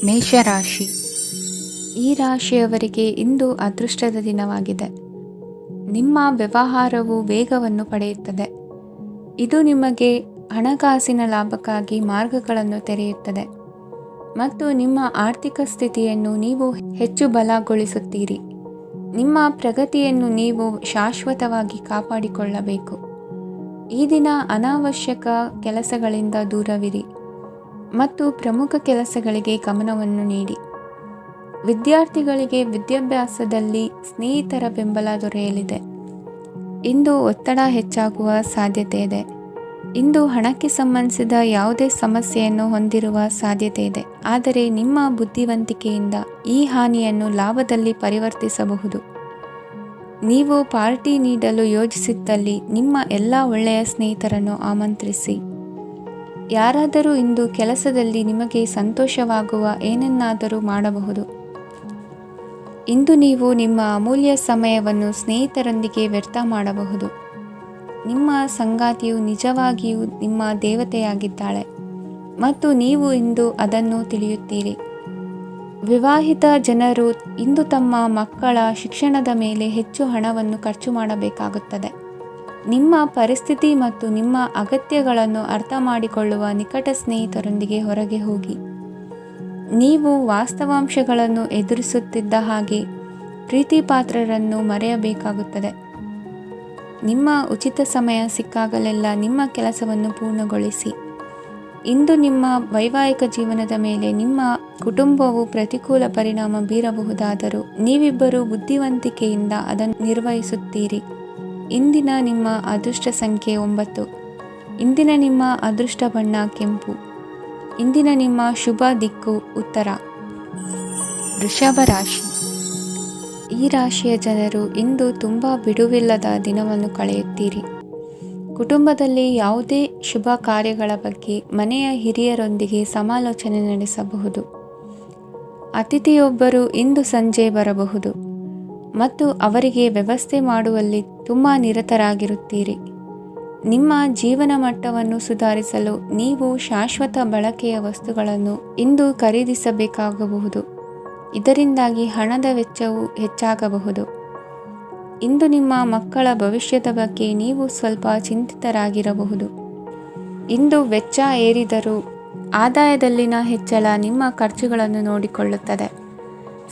ಮೇಷರಾಶಿ. ಈ ರಾಶಿಯವರಿಗೆ ಇಂದು ಅದೃಷ್ಟದ ದಿನವಾಗಿದೆ. ನಿಮ್ಮ ವ್ಯವಹಾರವು ವೇಗವನ್ನು ಪಡೆಯುತ್ತದೆ. ಇದು ನಿಮಗೆ ಹಣಕಾಸಿನ ಲಾಭಕ್ಕಾಗಿ ಮಾರ್ಗಗಳನ್ನು ತೆರೆಯುತ್ತದೆ ಮತ್ತು ನಿಮ್ಮ ಆರ್ಥಿಕ ಸ್ಥಿತಿಯನ್ನು ನೀವು ಹೆಚ್ಚು ಬಲಗೊಳಿಸುತ್ತೀರಿ. ನಿಮ್ಮ ಪ್ರಗತಿಯನ್ನು ನೀವು ಶಾಶ್ವತವಾಗಿ ಕಾಪಾಡಿಕೊಳ್ಳಬೇಕು. ಈ ದಿನ ಅನಾವಶ್ಯಕ ಕೆಲಸಗಳಿಂದ ದೂರವಿರಿ ಮತ್ತು ಪ್ರಮುಖ ಕೆಲಸಗಳಿಗೆ ಗಮನವನ್ನು ನೀಡಿ. ವಿದ್ಯಾರ್ಥಿಗಳಿಗೆ ವಿದ್ಯಾಭ್ಯಾಸದಲ್ಲಿ ಸ್ನೇಹಿತರ ಬೆಂಬಲ ದೊರೆಯಲಿದೆ. ಇಂದು ಒತ್ತಡ ಹೆಚ್ಚಾಗುವ ಸಾಧ್ಯತೆ ಇದೆ. ಇಂದು ಹಣಕ್ಕೆ ಸಂಬಂಧಿಸಿದ ಯಾವುದೇ ಸಮಸ್ಯೆಯನ್ನು ಹೊಂದಿರುವ ಸಾಧ್ಯತೆ ಇದೆ, ಆದರೆ ನಿಮ್ಮ ಬುದ್ಧಿವಂತಿಕೆಯಿಂದ ಈ ಹಾನಿಯನ್ನು ಲಾಭದಲ್ಲಿ ಪರಿವರ್ತಿಸಬಹುದು. ನೀವು ಪಾರ್ಟಿ ನೀಡಲು ಯೋಜಿಸಿದ್ದಲ್ಲಿ ನಿಮ್ಮ ಎಲ್ಲ ಒಳ್ಳೆಯ ಸ್ನೇಹಿತರನ್ನು ಆಮಂತ್ರಿಸಿ. ಯಾರಾದರೂ ಇಂದು ಕೆಲಸದಲ್ಲಿ ನಿಮಗೆ ಸಂತೋಷವಾಗುವ ಏನನ್ನಾದರೂ ಮಾಡಬಹುದು. ಇಂದು ನೀವು ನಿಮ್ಮ ಅಮೂಲ್ಯ ಸಮಯವನ್ನು ಸ್ನೇಹಿತರೊಂದಿಗೆ ವ್ಯರ್ಥ ಮಾಡಬಹುದು. ನಿಮ್ಮ ಸಂಗಾತಿಯು ನಿಜವಾಗಿಯೂ ನಿಮ್ಮ ದೇವತೆಯಾಗಿದ್ದಾಳೆ ಮತ್ತು ನೀವು ಇಂದು ಅದನ್ನು ತಿಳಿಯುತ್ತೀರಿ. ವಿವಾಹಿತ ಜನರು ಇಂದು ತಮ್ಮ ಮಕ್ಕಳ ಶಿಕ್ಷಣದ ಮೇಲೆ ಹೆಚ್ಚು ಹಣವನ್ನು ಖರ್ಚು ಮಾಡಬೇಕಾಗುತ್ತದೆ. ನಿಮ್ಮ ಪರಿಸ್ಥಿತಿ ಮತ್ತು ನಿಮ್ಮ ಅಗತ್ಯಗಳನ್ನು ಅರ್ಥ ಮಾಡಿಕೊಳ್ಳುವ ನಿಕಟ ಸ್ನೇಹಿತರೊಂದಿಗೆ ಹೊರಗೆ ಹೋಗಿ. ನೀವು ವಾಸ್ತವಾಂಶಗಳನ್ನು ಎದುರಿಸುತ್ತಿದ್ದ ಹಾಗೆ ಪ್ರೀತಿಪಾತ್ರರನ್ನು ಮರೆಯಬೇಕಾಗುತ್ತದೆ. ನಿಮ್ಮ ಉಚಿತ ಸಮಯ ಸಿಕ್ಕಾಗಲೆಲ್ಲ ನಿಮ್ಮ ಕೆಲಸವನ್ನು ಪೂರ್ಣಗೊಳಿಸಿ. ಇಂದು ನಿಮ್ಮ ವೈವಾಹಿಕ ಜೀವನದ ಮೇಲೆ ನಿಮ್ಮ ಕುಟುಂಬವು ಪ್ರತಿಕೂಲ ಪರಿಣಾಮ ಬೀರಬಹುದಾದರೂ ನೀವಿಬ್ಬರು ಬುದ್ಧಿವಂತಿಕೆಯಿಂದ ಅದನ್ನು ನಿರ್ವಹಿಸುತ್ತೀರಿ. ಇಂದಿನ ನಿಮ್ಮ ಅದೃಷ್ಟ ಸಂಖ್ಯೆ 9. ಇಂದಿನ ನಿಮ್ಮ ಅದೃಷ್ಟ ಬಣ್ಣ ಕೆಂಪು. ಇಂದಿನ ನಿಮ್ಮ ಶುಭ ದಿಕ್ಕು ಉತ್ತರ. ವೃಷಭ ರಾಶಿ. ಈ ರಾಶಿಯ ಜನರು ಇಂದು ತುಂಬ ಬಿಡುವಿಲ್ಲದ ದಿನವನ್ನು ಕಳೆಯುತ್ತೀರಿ. ಕುಟುಂಬದಲ್ಲಿ ಯಾವುದೇ ಶುಭ ಕಾರ್ಯಗಳ ಬಗ್ಗೆ ಮನೆಯ ಹಿರಿಯರೊಂದಿಗೆ ಸಮಾಲೋಚನೆ ನಡೆಸಬಹುದು. ಅತಿಥಿಯೊಬ್ಬರು ಇಂದು ಸಂಜೆ ಬರಬಹುದು ಮತ್ತು ಅವರಿಗೆ ವ್ಯವಸ್ಥೆ ಮಾಡುವಲ್ಲಿ ತುಂಬ ನಿರತರಾಗಿರುತ್ತೀರಿ. ನಿಮ್ಮ ಜೀವನ ಮಟ್ಟವನ್ನು ಸುಧಾರಿಸಲು ನೀವು ಶಾಶ್ವತ ಬಳಕೆಯ ವಸ್ತುಗಳನ್ನು ಇಂದು ಖರೀದಿಸಬೇಕಾಗಬಹುದು. ಇದರಿಂದಾಗಿ ಹಣದ ವೆಚ್ಚವು ಹೆಚ್ಚಾಗಬಹುದು. ಇಂದು ನಿಮ್ಮ ಮಕ್ಕಳ ಭವಿಷ್ಯದ ಬಗ್ಗೆ ನೀವು ಸ್ವಲ್ಪ ಚಿಂತಿತರಾಗಿರಬಹುದು. ಇಂದು ವೆಚ್ಚ ಏರಿದರೂ ಆದಾಯದಲ್ಲಿನ ಹೆಚ್ಚಳ ನಿಮ್ಮ ಖರ್ಚುಗಳನ್ನು ನೋಡಿಕೊಳ್ಳುತ್ತದೆ.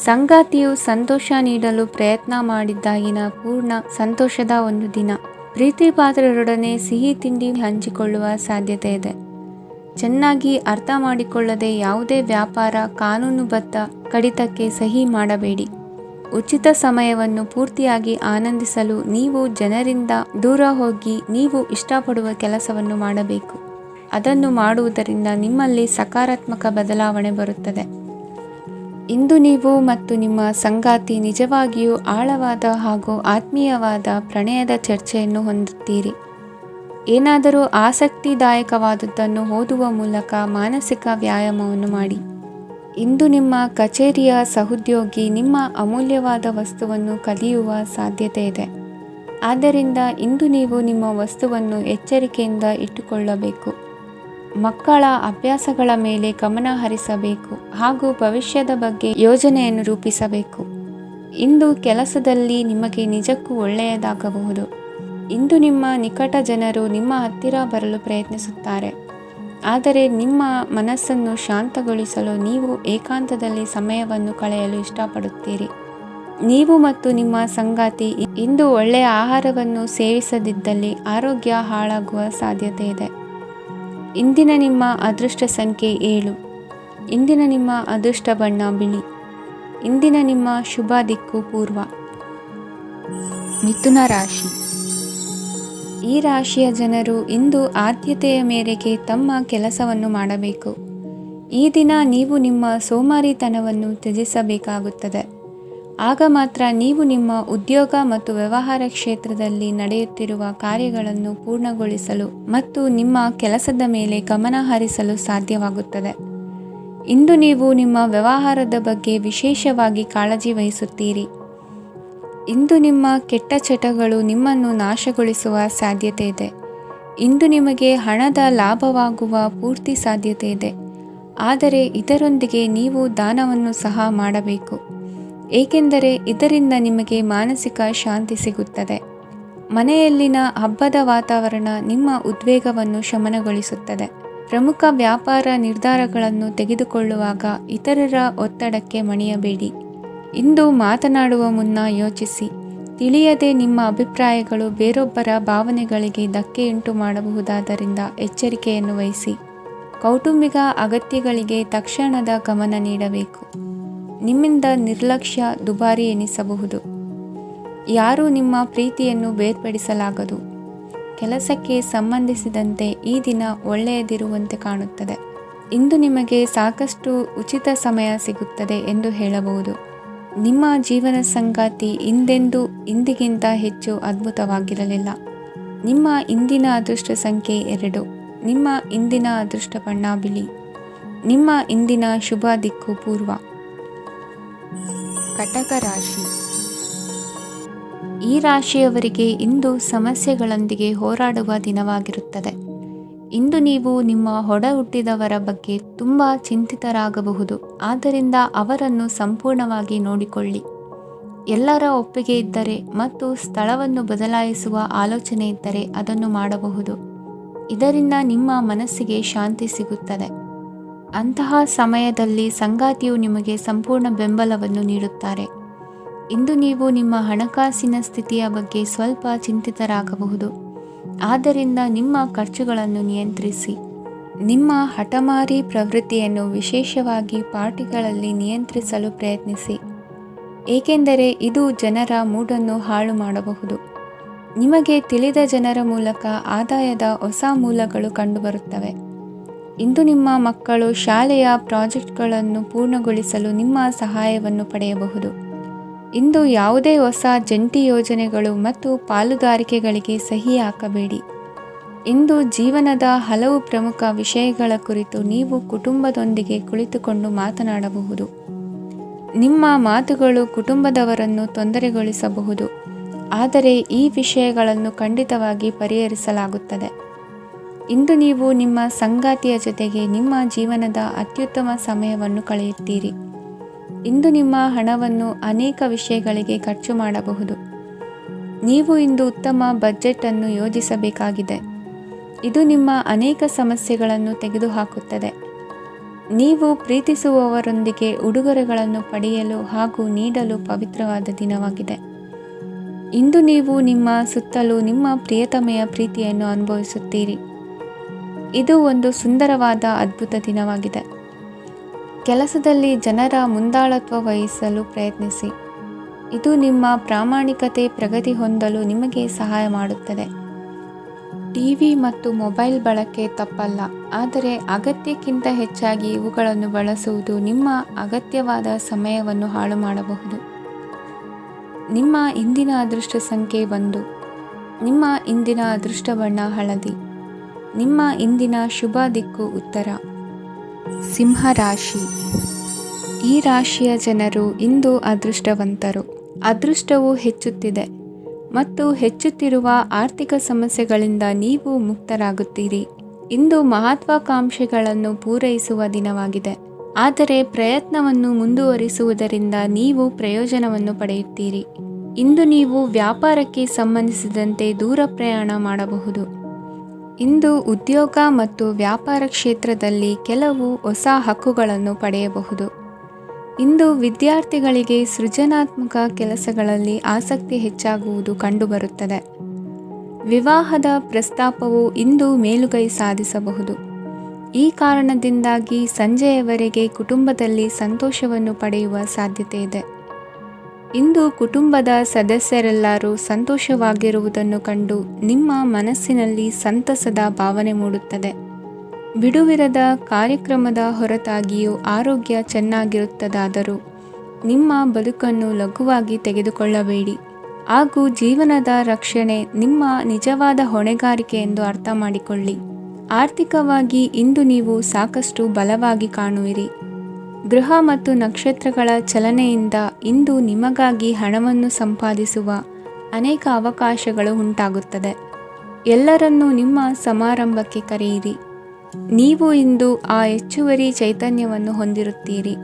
ಸಂಗಾತಿಯು ಸಂತೋಷ ನೀಡಲು ಪ್ರಯತ್ನ ಮಾಡಿದ್ದಾಗಿನ ಪೂರ್ಣ ಸಂತೋಷದ ಒಂದು ದಿನ. ಪ್ರೀತಿಪಾತ್ರರೊಡನೆ ಸಿಹಿ ತಿಂಡಿ ಹಂಚಿಕೊಳ್ಳುವ ಸಾಧ್ಯತೆ ಇದೆ. ಚೆನ್ನಾಗಿ ಅರ್ಥ ಮಾಡಿಕೊಳ್ಳದೆ ಯಾವುದೇ ವ್ಯಾಪಾರ ಕಾನೂನುಬದ್ಧ ಕಡಿತಕ್ಕೆ ಸಹಿ ಮಾಡಬೇಡಿ. ಉಚಿತ ಸಮಯವನ್ನು ಪೂರ್ತಿಯಾಗಿ ಆನಂದಿಸಲು ನೀವು ಜನರಿಂದ ದೂರ ಹೋಗಿ ನೀವು ಇಷ್ಟಪಡುವ ಕೆಲಸವನ್ನು ಮಾಡಬೇಕು. ಅದನ್ನು ಮಾಡುವುದರಿಂದ ನಿಮ್ಮಲ್ಲಿ ಸಕಾರಾತ್ಮಕ ಬದಲಾವಣೆ ಬರುತ್ತದೆ. ಇಂದು ನೀವು ಮತ್ತು ನಿಮ್ಮ ಸಂಗಾತಿ ನಿಜವಾಗಿಯೂ ಆಳವಾದ ಹಾಗೂ ಆತ್ಮೀಯವಾದ ಪ್ರಣಯದ ಚರ್ಚೆಯನ್ನು ಹೊಂದುತ್ತೀರಿ. ಏನಾದರೂ ಆಸಕ್ತಿದಾಯಕವಾದದ್ದನ್ನು ಓದುವ ಮೂಲಕ ಮಾನಸಿಕ ವ್ಯಾಯಾಮವನ್ನು ಮಾಡಿ. ಇಂದು ನಿಮ್ಮ ಕಚೇರಿಯ ಸಹೋದ್ಯೋಗಿ ನಿಮ್ಮ ಅಮೂಲ್ಯವಾದ ವಸ್ತುವನ್ನು ಕದಿಯುವ ಸಾಧ್ಯತೆ ಇದೆ. ಆದ್ದರಿಂದ ಇಂದು ನೀವು ನಿಮ್ಮ ವಸ್ತುವನ್ನು ಎಚ್ಚರಿಕೆಯಿಂದ ಇಟ್ಟುಕೊಳ್ಳಬೇಕು. ಮಕ್ಕಳ ಅಭ್ಯಾಸಗಳ ಮೇಲೆ ಗಮನ ಹರಿಸಬೇಕು ಹಾಗೂ ಭವಿಷ್ಯದ ಬಗ್ಗೆ ಯೋಜನೆಯನ್ನು ರೂಪಿಸಬೇಕು. ಇಂದು ಕೆಲಸದಲ್ಲಿ ನಿಮಗೆ ನಿಜಕ್ಕೂ ಒಳ್ಳೆಯದಾಗಬಹುದು. ಇಂದು ನಿಮ್ಮ ನಿಕಟ ಜನರು ನಿಮ್ಮ ಹತ್ತಿರ ಬರಲು ಪ್ರಯತ್ನಿಸುತ್ತಾರೆ, ಆದರೆ ನಿಮ್ಮ ಮನಸ್ಸನ್ನು ಶಾಂತಗೊಳಿಸಲು ನೀವು ಏಕಾಂತದಲ್ಲಿ ಸಮಯವನ್ನು ಕಳೆಯಲು ಇಷ್ಟಪಡುತ್ತೀರಿ. ನೀವು ಮತ್ತು ನಿಮ್ಮ ಸಂಗಾತಿ ಇಂದು ಒಳ್ಳೆಯ ಆಹಾರವನ್ನು ಸೇವಿಸದಿದ್ದಲ್ಲಿ ಆರೋಗ್ಯ ಹಾಳಾಗುವ ಸಾಧ್ಯತೆ ಇದೆ. ಇಂದಿನ ನಿಮ್ಮ ಅದೃಷ್ಟ ಸಂಖ್ಯೆ 7. ಇಂದಿನ ನಿಮ್ಮ ಅದೃಷ್ಟ ಬಣ್ಣ ಬಿಳಿ. ಇಂದಿನ ನಿಮ್ಮ ಶುಭ ದಿಕ್ಕು ಪೂರ್ವ. ಮಿಥುನ ರಾಶಿ. ಈ ರಾಶಿಯ ಜನರು ಇಂದು ಆದ್ಯತೆಯ ಮೇರೆಗೆ ತಮ್ಮ ಕೆಲಸವನ್ನು ಮಾಡಬೇಕು. ಈ ದಿನ ನೀವು ನಿಮ್ಮ ಸೋಮಾರಿತನವನ್ನು ತ್ಯಜಿಸಬೇಕಾಗುತ್ತದೆ. ಆಗ ಮಾತ್ರ ನೀವು ನಿಮ್ಮ ಉದ್ಯೋಗ ಮತ್ತು ವ್ಯವಹಾರ ಕ್ಷೇತ್ರದಲ್ಲಿ ನಡೆಯುತ್ತಿರುವ ಕಾರ್ಯಗಳನ್ನು ಪೂರ್ಣಗೊಳಿಸಲು ಮತ್ತು ನಿಮ್ಮ ಕೆಲಸದ ಮೇಲೆ ಗಮನ ಹರಿಸಲು ಸಾಧ್ಯವಾಗುತ್ತದೆ. ಇಂದು ನೀವು ನಿಮ್ಮ ವ್ಯವಹಾರದ ಬಗ್ಗೆ ವಿಶೇಷವಾಗಿ ಕಾಳಜಿ ವಹಿಸುತ್ತೀರಿ. ಇಂದು ನಿಮ್ಮ ಕೆಟ್ಟ ಚಟಗಳು ನಿಮ್ಮನ್ನು ನಾಶಗೊಳಿಸುವ ಸಾಧ್ಯತೆ ಇದೆ. ಇಂದು ನಿಮಗೆ ಹಣದ ಲಾಭವಾಗುವ ಪೂರ್ತಿ ಸಾಧ್ಯತೆ ಇದೆ. ಆದರೆ ಇದರೊಂದಿಗೆ ನೀವು ದಾನವನ್ನು ಸಹ ಮಾಡಬೇಕು, ಏಕೆಂದರೆ ಇದರಿಂದ ನಿಮಗೆ ಮಾನಸಿಕ ಶಾಂತಿ ಸಿಗುತ್ತದೆ. ಮನೆಯಲ್ಲಿನ ಹಬ್ಬದ ವಾತಾವರಣ ನಿಮ್ಮ ಉದ್ವೇಗವನ್ನು ಶಮನಗೊಳಿಸುತ್ತದೆ. ಪ್ರಮುಖ ವ್ಯಾಪಾರ ನಿರ್ಧಾರಗಳನ್ನು ತೆಗೆದುಕೊಳ್ಳುವಾಗ ಇತರರ ಒತ್ತಡಕ್ಕೆ ಮಣಿಯಬೇಡಿ. ಇಂದು ಮಾತನಾಡುವ ಮುನ್ನ ಯೋಚಿಸಿ. ತಿಳಿಯದೆ ನಿಮ್ಮ ಅಭಿಪ್ರಾಯಗಳು ಬೇರೊಬ್ಬರ ಭಾವನೆಗಳಿಗೆ ಧಕ್ಕೆಯುಂಟು ಮಾಡಬಹುದಾದ್ದರಿಂದ ಎಚ್ಚರಿಕೆಯನ್ನು ವಹಿಸಿ. ಕೌಟುಂಬಿಕ ಅಗತ್ಯಗಳಿಗೆ ತಕ್ಷಣದ ಗಮನ ನೀಡಬೇಕು. ನಿಮ್ಮಿಂದ ನಿರ್ಲಕ್ಷ್ಯ ದುಬಾರಿ ಎನಿಸಬಹುದು. ಯಾರೂ ನಿಮ್ಮ ಪ್ರೀತಿಯನ್ನು ಬೇರ್ಪಡಿಸಲಾಗದು. ಕೆಲಸಕ್ಕೆ ಸಂಬಂಧಿಸಿದಂತೆ ಈ ದಿನ ಒಳ್ಳೆಯದಿರುವಂತೆ ಕಾಣುತ್ತದೆ. ಇಂದು ನಿಮಗೆ ಸಾಕಷ್ಟು ಉಚಿತ ಸಮಯ ಸಿಗುತ್ತದೆ ಎಂದು ಹೇಳಬಹುದು. ನಿಮ್ಮ ಜೀವನ ಸಂಗಾತಿ ಇಂದಿಗಿಂತ ಹೆಚ್ಚು ಅದ್ಭುತವಾಗಿರಲಿಲ್ಲ. ನಿಮ್ಮ ಇಂದಿನ ಅದೃಷ್ಟ ಸಂಖ್ಯೆ 2. ನಿಮ್ಮ ಇಂದಿನ ಅದೃಷ್ಟ ಬಣ್ಣ ಬಿಳಿ. ನಿಮ್ಮ ಇಂದಿನ ಶುಭ ದಿಕ್ಕು ಪೂರ್ವ. ಕಟಕ ರಾಶಿ. ಈ ರಾಶಿಯವರಿಗೆ ಇಂದು ಸಮಸ್ಯೆಗಳೊಂದಿಗೆ ಹೋರಾಡುವ ದಿನವಾಗಿರುತ್ತದೆ. ಇಂದು ನೀವು ನಿಮ್ಮ ಒಡ ಹುಟ್ಟಿದವರ ಬಗ್ಗೆ ತುಂಬ ಚಿಂತಿತರಾಗಬಹುದು. ಆದ್ದರಿಂದ ಅವರನ್ನು ಸಂಪೂರ್ಣವಾಗಿ ನೋಡಿಕೊಳ್ಳಿ. ಎಲ್ಲರ ಒಪ್ಪಿಗೆ ಇದ್ದರೆ ಮತ್ತು ಸ್ಥಳವನ್ನು ಬದಲಾಯಿಸುವ ಆಲೋಚನೆ ಇದ್ದರೆ ಅದನ್ನು ಮಾಡಬಹುದು. ಇದರಿಂದ ನಿಮ್ಮ ಮನಸ್ಸಿಗೆ ಶಾಂತಿ ಸಿಗುತ್ತದೆ. ಅಂತಹ ಸಮಯದಲ್ಲಿ ಸಂಗಾತಿಯು ನಿಮಗೆ ಸಂಪೂರ್ಣ ಬೆಂಬಲವನ್ನು ನೀಡುತ್ತಾರೆ. ಇಂದು ನೀವು ನಿಮ್ಮ ಹಣಕಾಸಿನ ಸ್ಥಿತಿಯ ಬಗ್ಗೆ ಸ್ವಲ್ಪ ಚಿಂತಿತರಾಗಬಹುದು. ಆದ್ದರಿಂದ ನಿಮ್ಮ ಖರ್ಚುಗಳನ್ನು ನಿಯಂತ್ರಿಸಿ. ನಿಮ್ಮ ಹಠಮಾರಿ ಪ್ರವೃತ್ತಿಯನ್ನು ವಿಶೇಷವಾಗಿ ಪಾರ್ಟಿಗಳಲ್ಲಿ ನಿಯಂತ್ರಿಸಲು ಪ್ರಯತ್ನಿಸಿ, ಏಕೆಂದರೆ ಇದು ಜನರ ಮೂಡನ್ನು ಹಾಳು ಮಾಡಬಹುದು. ನಿಮಗೆ ತಿಳಿದ ಜನರ ಮೂಲಕ ಆದಾಯದ ಹೊಸ ಮೂಲಗಳು ಕಂಡುಬರುತ್ತವೆ. ಇಂದು ನಿಮ್ಮ ಮಕ್ಕಳು ಶಾಲೆಯ ಪ್ರಾಜೆಕ್ಟ್ಗಳನ್ನು ಪೂರ್ಣಗೊಳಿಸಲು ನಿಮ್ಮ ಸಹಾಯವನ್ನು ಪಡೆಯಬಹುದು. ಇಂದು ಯಾವುದೇ ಹೊಸ ಜಂಟಿ ಯೋಜನೆಗಳು ಮತ್ತು ಪಾಲುದಾರಿಕೆಗಳಿಗೆ ಸಹಿ ಹಾಕಬೇಡಿ. ಇಂದು ಜೀವನದ ಹಲವು ಪ್ರಮುಖ ವಿಷಯಗಳ ಕುರಿತು ನೀವು ಕುಟುಂಬದೊಂದಿಗೆ ಕುಳಿತುಕೊಂಡು ಮಾತನಾಡಬಹುದು. ನಿಮ್ಮ ಮಾತುಗಳು ಕುಟುಂಬದವರನ್ನು ತೊಂದರೆಗೊಳಿಸಬಹುದು, ಆದರೆ ಈ ವಿಷಯಗಳನ್ನು ಖಂಡಿತವಾಗಿ ಪರಿಹರಿಸಲಾಗುತ್ತದೆ. ಇಂದು ನೀವು ನಿಮ್ಮ ಸಂಗಾತಿಯ ಜೊತೆಗೆ ನಿಮ್ಮ ಜೀವನದ ಅತ್ಯುತ್ತಮ ಸಮಯವನ್ನು ಕಳೆಯುತ್ತೀರಿ. ಇಂದು ನಿಮ್ಮ ಹಣವನ್ನು ಅನೇಕ ವಿಷಯಗಳಿಗೆ ಖರ್ಚು ಮಾಡಬಹುದು. ನೀವು ಇಂದು ಉತ್ತಮ ಬಜೆಟ್ ಅನ್ನು ಯೋಜಿಸಬೇಕಾಗಿದೆ. ಇದು ನಿಮ್ಮ ಅನೇಕ ಸಮಸ್ಯೆಗಳನ್ನು ತೆಗೆದುಹಾಕುತ್ತದೆ. ನೀವು ಪ್ರೀತಿಸುವವರೊಂದಿಗೆ ಉಡುಗೊರೆಗಳನ್ನು ಪಡೆಯಲು ಹಾಗೂ ನೀಡಲು ಪವಿತ್ರವಾದ ದಿನವಾಗಿದೆ. ಇಂದು ನೀವು ನಿಮ್ಮ ಸುತ್ತಲೂ ನಿಮ್ಮ ಪ್ರಿಯತಮೆಯ ಪ್ರೀತಿಯನ್ನು ಅನುಭವಿಸುತ್ತೀರಿ. ಇದು ಒಂದು ಸುಂದರವಾದ ಅದ್ಭುತ ದಿನವಾಗಿದೆ. ಕೆಲಸದಲ್ಲಿ ಜನರ ಮುಂದಾಳತ್ವ ವಹಿಸಲು ಪ್ರಯತ್ನಿಸಿ. ಇದು ನಿಮ್ಮ ಪ್ರಾಮಾಣಿಕತೆ ಪ್ರಗತಿ ಹೊಂದಲು ನಿಮಗೆ ಸಹಾಯ ಮಾಡುತ್ತದೆ. ಟಿವಿ ಮತ್ತು ಮೊಬೈಲ್ ಬಳಕೆ ತಪ್ಪಲ್ಲ, ಆದರೆ ಅಗತ್ಯಕ್ಕಿಂತ ಹೆಚ್ಚಾಗಿ ಇವುಗಳನ್ನು ಬಳಸುವುದು ನಿಮ್ಮ ಅಗತ್ಯವಾದ ಸಮಯವನ್ನು ಹಾಳು ಮಾಡಬಹುದು. ನಿಮ್ಮ ಇಂದಿನ ಅದೃಷ್ಟ ಸಂಖ್ಯೆ 1. ನಿಮ್ಮ ಇಂದಿನ ಅದೃಷ್ಟ ಬಣ್ಣ ಹಳದಿ. ನಿಮ್ಮ ಇಂದಿನ ಶುಭ ದಿಕ್ಕು ಉತ್ತರ. ಸಿಂಹ ರಾಶಿ. ಈ ರಾಶಿಯ ಜನರು ಇಂದು ಅದೃಷ್ಟವಂತರು. ಅದೃಷ್ಟವು ಹೆಚ್ಚುತ್ತಿದೆ ಮತ್ತು ಹೆಚ್ಚುತ್ತಿರುವ ಆರ್ಥಿಕ ಸಮಸ್ಯೆಗಳಿಂದ ನೀವು ಮುಕ್ತರಾಗುತ್ತೀರಿ. ಇಂದು ಮಹತ್ವಾಕಾಂಕ್ಷೆಗಳನ್ನು ಪೂರೈಸುವ ದಿನವಾಗಿದೆ, ಆದರೆ ಪ್ರಯತ್ನವನ್ನು ಮುಂದುವರಿಸುವುದರಿಂದ ನೀವು ಪ್ರಯೋಜನವನ್ನು ಪಡೆಯುತ್ತೀರಿ. ಇಂದು ನೀವು ವ್ಯಾಪಾರಕ್ಕೆ ಸಂಬಂಧಿಸಿದಂತೆ ದೂರ ಪ್ರಯಾಣ ಮಾಡಬಹುದು. ಇಂದು ಉದ್ಯೋಗ ಮತ್ತು ವ್ಯಾಪಾರ ಕ್ಷೇತ್ರದಲ್ಲಿ ಕೆಲವು ಹೊಸ ಹಕ್ಕುಗಳನ್ನು ಪಡೆಯಬಹುದು. ಇಂದು ವಿದ್ಯಾರ್ಥಿಗಳಿಗೆ ಸೃಜನಾತ್ಮಕ ಕೆಲಸಗಳಲ್ಲಿ ಆಸಕ್ತಿ ಹೆಚ್ಚಾಗುವುದು ಕಂಡುಬರುತ್ತದೆ. ವಿವಾಹದ ಪ್ರಸ್ತಾಪವು ಇಂದು ಮೇಲುಗೈ ಸಾಧಿಸಬಹುದು. ಈ ಕಾರಣದಿಂದಾಗಿ ಸಂಜೆಯವರೆಗೆ ಕುಟುಂಬದಲ್ಲಿ ಸಂತೋಷವನ್ನು ಪಡೆಯುವ ಸಾಧ್ಯತೆ ಇದೆ. ಇಂದು ಕುಟುಂಬದ ಸದಸ್ಯರೆಲ್ಲರೂ ಸಂತೋಷವಾಗಿರುವುದನ್ನು ಕಂಡು ನಿಮ್ಮ ಮನಸ್ಸಿನಲ್ಲಿ ಸಂತಸದ ಭಾವನೆ ಮೂಡುತ್ತದೆ. ಬಿಡುವಿರದ ಕಾರ್ಯಕ್ರಮದ ಹೊರತಾಗಿಯೂ ಆರೋಗ್ಯ ಚೆನ್ನಾಗಿರುತ್ತದಾದರೂ ನಿಮ್ಮ ಬದುಕನ್ನು ಲಘುವಾಗಿ ತೆಗೆದುಕೊಳ್ಳಬೇಡಿ ಹಾಗೂ ಜೀವನದ ರಕ್ಷಣೆ ನಿಮ್ಮ ನಿಜವಾದ ಹೊಣೆಗಾರಿಕೆ ಎಂದು ಅರ್ಥ ಮಾಡಿಕೊಳ್ಳಿ. ಆರ್ಥಿಕವಾಗಿ ಇಂದು ನೀವು ಸಾಕಷ್ಟು ಬಲವಾಗಿ ಕಾಣುವಿರಿ. ಗ್ರಹ ಮತ್ತು ನಕ್ಷತ್ರಗಳ ಚಲನೆಯಿಂದ ಇಂದು ನಿಮಗಾಗಿ ಹಣವನ್ನು ಸಂಪಾದಿಸುವ ಅನೇಕ ಅವಕಾಶಗಳು ಉಂಟಾಗುತ್ತದೆ. ಎಲ್ಲರನ್ನೂ ನಿಮ್ಮ ಸಮಾರಂಭಕ್ಕೆ ಕರೆಯಿರಿ. ನೀವು ಇಂದು ಆ ಹೆಚ್ಚುವರಿ ಚೈತನ್ಯವನ್ನು ಹೊಂದಿರುತ್ತೀರಿ.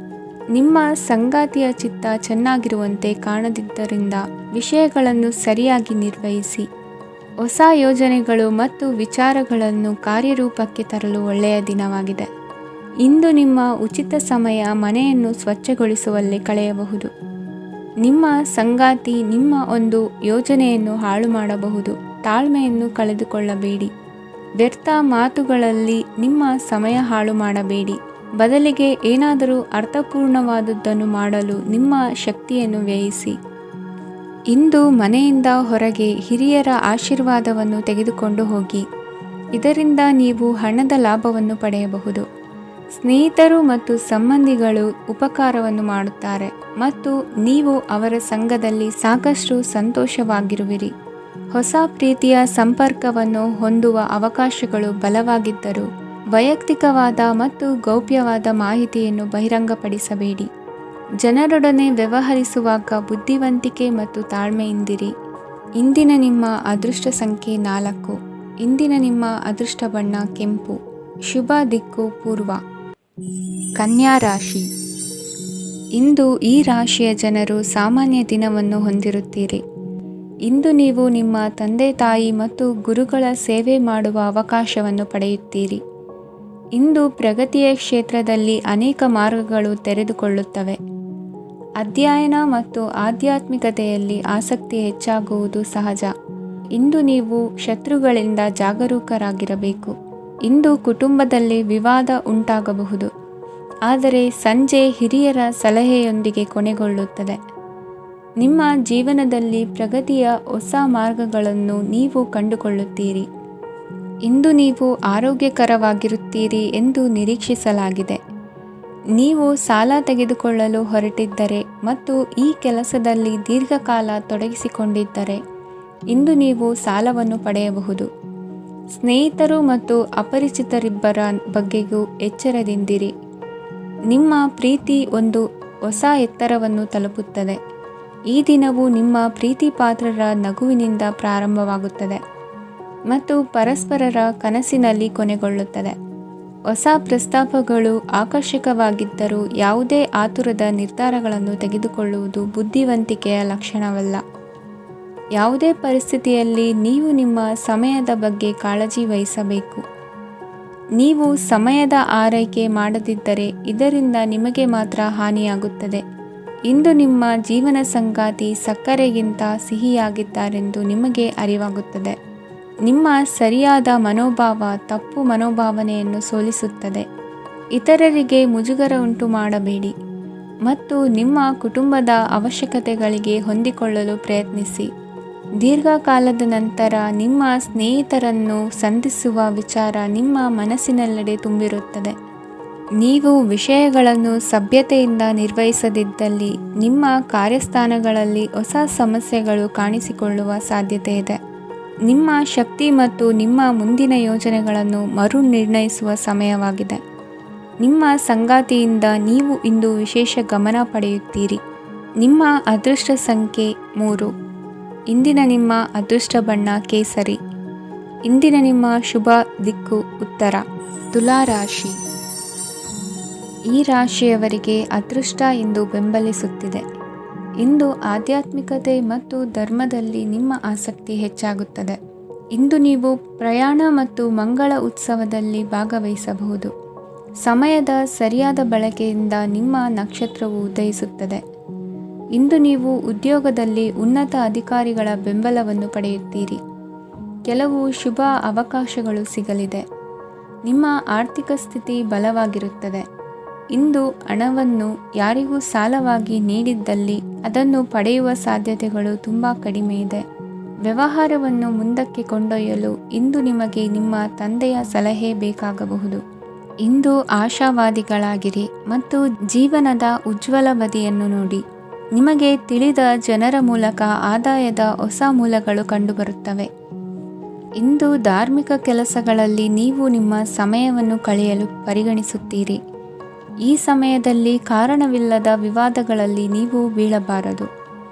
ನಿಮ್ಮ ಸಂಗಾತಿಯ ಚಿತ್ತ ಚೆನ್ನಾಗಿರುವಂತೆ ಕಾಣದಿದ್ದರಿಂದ ವಿಷಯಗಳನ್ನು ಸರಿಯಾಗಿ ನಿರ್ವಹಿಸಿ. ಹೊಸ ಯೋಜನೆಗಳು ಮತ್ತು ವಿಚಾರಗಳನ್ನು ಕಾರ್ಯರೂಪಕ್ಕೆ ತರಲು ಒಳ್ಳೆಯ ದಿನವಾಗಿದೆ. ಇಂದು ನಿಮ್ಮ ಉಚಿತ ಸಮಯ ಮನೆಯನ್ನು ಸ್ವಚ್ಛಗೊಳಿಸುವಲ್ಲಿ ಕಳೆಯಬಹುದು. ನಿಮ್ಮ ಸಂಗಾತಿ ನಿಮ್ಮ ಒಂದು ಯೋಜನೆಯನ್ನು ಹಾಳು ಮಾಡಬಹುದು. ತಾಳ್ಮೆಯನ್ನು ಕಳೆದುಕೊಳ್ಳಬೇಡಿ. ವ್ಯರ್ಥ ಮಾತುಗಳಲ್ಲಿ ನಿಮ್ಮ ಸಮಯ ಹಾಳು ಮಾಡಬೇಡಿ. ಬದಲಿಗೆ ಏನಾದರೂ ಅರ್ಥಪೂರ್ಣವಾದುದನ್ನು ಮಾಡಲು ನಿಮ್ಮ ಶಕ್ತಿಯನ್ನು ವ್ಯಯಿಸಿ. ಇಂದು ಮನೆಯಿಂದ ಹೊರಗೆ ಹಿರಿಯರ ಆಶೀರ್ವಾದವನ್ನು ತೆಗೆದುಕೊಂಡು ಹೋಗಿ. ಇದರಿಂದ ನೀವು ಹಣದ ಲಾಭವನ್ನು ಪಡೆಯಬಹುದು. ಸ್ನೇಹಿತರು ಮತ್ತು ಸಂಬಂಧಿಗಳು ಉಪಕಾರವನ್ನು ಮಾಡುತ್ತಾರೆ ಮತ್ತು ನೀವು ಅವರ ಸಂಘದಲ್ಲಿ ಸಾಕಷ್ಟು ಸಂತೋಷವಾಗಿರುವಿರಿ. ಹೊಸ ಪ್ರೀತಿಯ ಸಂಪರ್ಕವನ್ನು ಹೊಂದುವ ಅವಕಾಶಗಳು ಬಲವಾಗಿದ್ದರೂ ವೈಯಕ್ತಿಕವಾದ ಮತ್ತು ಗೌಪ್ಯವಾದ ಮಾಹಿತಿಯನ್ನು ಬಹಿರಂಗಪಡಿಸಬೇಡಿ. ಜನರೊಡನೆ ವ್ಯವಹರಿಸುವಾಗ ಬುದ್ಧಿವಂತಿಕೆ ಮತ್ತು ತಾಳ್ಮೆಯಿಂದಿರಿ. ಇಂದಿನ ನಿಮ್ಮ ಅದೃಷ್ಟ ಸಂಖ್ಯೆ 4. ಇಂದಿನ ನಿಮ್ಮ ಅದೃಷ್ಟ ಬಣ್ಣ ಕೆಂಪು. ಶುಭ ದಿಕ್ಕು ಪೂರ್ವ. ಕನ್ಯಾ ರಾಶಿ. ಇಂದು ಈ ರಾಶಿಯ ಜನರು ಸಾಮಾನ್ಯ ದಿನವನ್ನು ಹೊಂದಿರುತ್ತೀರಿ. ಇಂದು ನೀವು ನಿಮ್ಮ ತಂದೆ ತಾಯಿ ಮತ್ತು ಗುರುಗಳ ಸೇವೆ ಮಾಡುವ ಅವಕಾಶವನ್ನು ಪಡೆಯುತ್ತೀರಿ. ಇಂದು ಪ್ರಗತಿಯ ಕ್ಷೇತ್ರದಲ್ಲಿ ಅನೇಕ ಮಾರ್ಗಗಳು ತೆರೆದುಕೊಳ್ಳುತ್ತವೆ. ಅಧ್ಯಯನ ಮತ್ತು ಆಧ್ಯಾತ್ಮಿಕತೆಯಲ್ಲಿ ಆಸಕ್ತಿ ಹೆಚ್ಚಾಗುವುದು ಸಹಜ. ಇಂದು ನೀವು ಶತ್ರುಗಳಿಂದ ಜಾಗರೂಕರಾಗಿರಬೇಕು. ಇಂದು ಕುಟುಂಬದಲ್ಲಿ ವಿವಾದ ಉಂಟಾಗಬಹುದು, ಆದರೆ ಸಂಜೆ ಹಿರಿಯರ ಸಲಹೆಯೊಂದಿಗೆ ಕೊನೆಗೊಳ್ಳುತ್ತದೆ. ನಿಮ್ಮ ಜೀವನದಲ್ಲಿ ಪ್ರಗತಿಯ ಹೊಸ ಮಾರ್ಗಗಳನ್ನು ನೀವು ಕಂಡುಕೊಳ್ಳುತ್ತೀರಿ. ಇಂದು ನೀವು ಆರೋಗ್ಯಕರವಾಗಿರುತ್ತೀರಿ ಎಂದು ನಿರೀಕ್ಷಿಸಲಾಗಿದೆ. ನೀವು ಸಾಲ ತೆಗೆದುಕೊಳ್ಳಲು ಹೊರಟಿದ್ದರೆ ಮತ್ತು ಈ ಕೆಲಸದಲ್ಲಿ ದೀರ್ಘಕಾಲ ತೊಡಗಿಸಿಕೊಂಡಿದ್ದರೆ ಇಂದು ನೀವು ಸಾಲವನ್ನು ಪಡೆಯಬಹುದು. ಸ್ನೇಹಿತರು ಮತ್ತು ಅಪರಿಚಿತರಿಬ್ಬರ ಬಗ್ಗೆಯೂ ಎಚ್ಚರದಿಂದಿರಿ. ನಿಮ್ಮ ಪ್ರೀತಿ ಒಂದು ಹೊಸ ಎತ್ತರವನ್ನು ತಲುಪುತ್ತದೆ. ಈ ದಿನವು ನಿಮ್ಮ ಪ್ರೀತಿ ಪಾತ್ರರ ನಗುವಿನಿಂದ ಪ್ರಾರಂಭವಾಗುತ್ತದೆ ಮತ್ತು ಪರಸ್ಪರರ ಕನಸಿನಲ್ಲಿ ಕೊನೆಗೊಳ್ಳುತ್ತದೆ. ಹೊಸ ಪ್ರಸ್ತಾಪಗಳು ಆಕರ್ಷಕವಾಗಿದ್ದರೂ ಯಾವುದೇ ಆತುರದ ನಿರ್ಧಾರಗಳನ್ನು ತೆಗೆದುಕೊಳ್ಳುವುದು ಬುದ್ಧಿವಂತಿಕೆಯ ಲಕ್ಷಣವಲ್ಲ. ಯಾವುದೇ ಪರಿಸ್ಥಿತಿಯಲ್ಲಿ ನೀವು ನಿಮ್ಮ ಸಮಯದ ಬಗ್ಗೆ ಕಾಳಜಿ ವಹಿಸಬೇಕು. ನೀವು ಸಮಯದ ಆರೈಕೆ ಮಾಡದಿದ್ದರೆ ಇದರಿಂದ ನಿಮಗೆ ಮಾತ್ರ ಹಾನಿಯಾಗುತ್ತದೆ. ಇಂದು ನಿಮ್ಮ ಜೀವನ ಸಂಗಾತಿ ಸಕ್ಕರೆಗಿಂತ ಸಿಹಿಯಾಗಿದ್ದಾರೆಂದು ನಿಮಗೆ ಅರಿವಾಗುತ್ತದೆ. ನಿಮ್ಮ ಸರಿಯಾದ ಮನೋಭಾವ ತಪ್ಪು ಮನೋಭಾವನೆಯನ್ನು ಸೋಲಿಸುತ್ತದೆ. ಇತರರಿಗೆ ಮುಜುಗರ ಉಂಟು ಮಾಡಬೇಡಿ ಮತ್ತು ನಿಮ್ಮ ಕುಟುಂಬದ ಅವಶ್ಯಕತೆಗಳಿಗೆ ಹೊಂದಿಕೊಳ್ಳಲು ಪ್ರಯತ್ನಿಸಿ. ದೀರ್ಘಕಾಲದ ನಂತರ ನಿಮ್ಮ ಸ್ನೇಹಿತರನ್ನು ಸಂಧಿಸುವ ವಿಚಾರ ನಿಮ್ಮ ಮನಸ್ಸಿನೆಲ್ಲೆಡೆ ತುಂಬಿರುತ್ತದೆ. ನೀವು ವಿಷಯಗಳನ್ನು ಸಭ್ಯತೆಯಿಂದ ನಿರ್ವಹಿಸದಿದ್ದಲ್ಲಿ ನಿಮ್ಮ ಕಾರ್ಯಸ್ಥಾನಗಳಲ್ಲಿ ಹೊಸ ಸಮಸ್ಯೆಗಳು ಕಾಣಿಸಿಕೊಳ್ಳುವ ಸಾಧ್ಯತೆ ಇದೆ. ನಿಮ್ಮ ಶಕ್ತಿ ಮತ್ತು ನಿಮ್ಮ ಮುಂದಿನ ಯೋಜನೆಗಳನ್ನು ಮರು ನಿರ್ಣಯಿಸುವ ಸಮಯವಾಗಿದೆ. ನಿಮ್ಮ ಸಂಗಾತಿಯಿಂದ ನೀವು ಇಂದು ವಿಶೇಷ ಗಮನ ಪಡೆಯುತ್ತೀರಿ. ನಿಮ್ಮ ಅದೃಷ್ಟ ಸಂಖ್ಯೆ 3. ಇಂದಿನ ನಿಮ್ಮ ಅದೃಷ್ಟ ಬಣ್ಣ ಕೇಸರಿ. ಇಂದಿನ ನಿಮ್ಮ ಶುಭ ದಿಕ್ಕು ಉತ್ತರ. ತುಲಾ ರಾಶಿ. ಈ ರಾಶಿಯವರಿಗೆ ಅದೃಷ್ಟ ಇಂದು ಬೆಂಬಲಿಸುತ್ತಿದೆ. ಇಂದು ಆಧ್ಯಾತ್ಮಿಕತೆ ಮತ್ತು ಧರ್ಮದಲ್ಲಿ ನಿಮ್ಮ ಆಸಕ್ತಿ ಹೆಚ್ಚಾಗುತ್ತದೆ. ಇಂದು ನೀವು ಪ್ರಯಾಣ ಮತ್ತು ಮಂಗಳ ಉತ್ಸವದಲ್ಲಿ ಭಾಗವಹಿಸಬಹುದು. ಸಮಯದ ಸರಿಯಾದ ಬಳಕೆಯಿಂದ ನಿಮ್ಮ ನಕ್ಷತ್ರವು ಉದಯಿಸುತ್ತದೆ. ಇಂದು ನೀವು ಉದ್ಯೋಗದಲ್ಲಿ ಉನ್ನತ ಅಧಿಕಾರಿಗಳ ಬೆಂಬಲವನ್ನು ಪಡೆಯುತ್ತೀರಿ. ಕೆಲವು ಶುಭ ಅವಕಾಶಗಳು ಸಿಗಲಿದೆ. ನಿಮ್ಮ ಆರ್ಥಿಕ ಸ್ಥಿತಿ ಬಲವಾಗಿರುತ್ತದೆ. ಇಂದು ಹಣವನ್ನು ಯಾರಿಗೂ ಸಾಲವಾಗಿ ನೀಡಿದ್ದಲ್ಲಿ ಅದನ್ನು ಪಡೆಯುವ ಸಾಧ್ಯತೆಗಳು ತುಂಬ ಕಡಿಮೆ ಇದೆ. ವ್ಯವಹಾರವನ್ನು ಮುಂದಕ್ಕೆ ಕೊಂಡೊಯ್ಯಲು ಇಂದು ನಿಮಗೆ ನಿಮ್ಮ ತಂದೆಯ ಸಲಹೆ ಬೇಕಾಗಬಹುದು. ಇಂದು ಆಶಾವಾದಿಗಳಾಗಿರಿ ಮತ್ತು ಜೀವನದ ಉಜ್ವಲ ಬದಿಯನ್ನು ನೋಡಿ. ನಿಮಗೆ ತಿಳಿದ ಜನರ ಮೂಲಕ ಆದಾಯದ ಹೊಸ ಮೂಲಗಳು ಕಂಡುಬರುತ್ತವೆ. ಇಂದು ಧಾರ್ಮಿಕ ಕೆಲಸಗಳಲ್ಲಿ ನೀವು ನಿಮ್ಮ ಸಮಯವನ್ನು ಕಳೆಯಲು ಪರಿಗಣಿಸುತ್ತೀರಿ. ಈ ಸಮಯದಲ್ಲಿ ಕಾರಣವಿಲ್ಲದ ವಿವಾದಗಳಲ್ಲಿ ನೀವು ಬೀಳಬಾರದು.